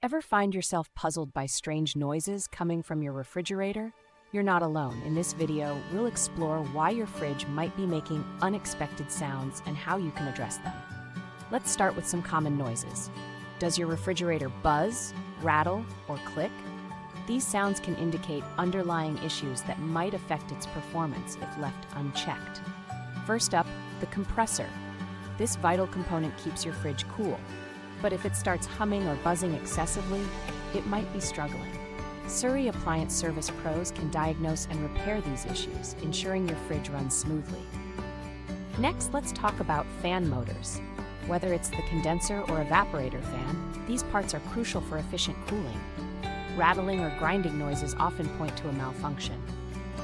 Ever find yourself puzzled by strange noises coming from your refrigerator? You're not alone. In this video, we'll explore why your fridge might be making unexpected sounds and how you can address them. Let's start with some common noises. Does your refrigerator buzz, rattle, or click? These sounds can indicate underlying issues that might affect its performance if left unchecked. First up, the compressor. This vital component keeps your fridge cool. But if it starts humming or buzzing excessively, it might be struggling. Surrey Appliance Service Pros can diagnose and repair these issues, ensuring your fridge runs smoothly. Next, let's talk about fan motors. Whether it's the condenser or evaporator fan, these parts are crucial for efficient cooling. Rattling or grinding noises often point to a malfunction.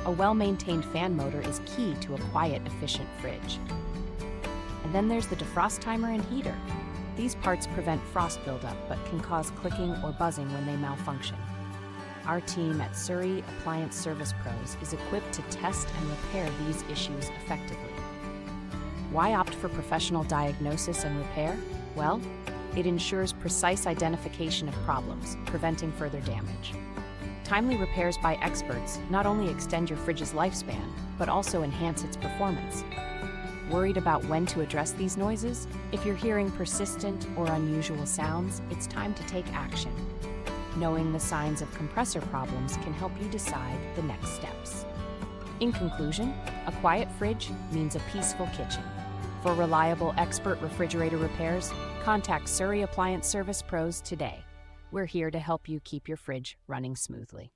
A well-maintained fan motor is key to a quiet, efficient fridge. And then there's the defrost timer and heater. These parts prevent frost buildup but can cause clicking or buzzing when they malfunction. Our team at Surrey Appliance Service Pros is equipped to test and repair these issues effectively. Why opt for professional diagnosis and repair? Well, it ensures precise identification of problems, preventing further damage. Timely repairs by experts not only extend your fridge's lifespan, but also enhance its performance. Worried about when to address these noises? If you're hearing persistent or unusual sounds, it's time to take action. Knowing the signs of compressor problems can help you decide the next steps. In conclusion, a quiet fridge means a peaceful kitchen. For reliable expert refrigerator repairs, contact Surrey Appliance Service Pros today. We're here to help you keep your fridge running smoothly.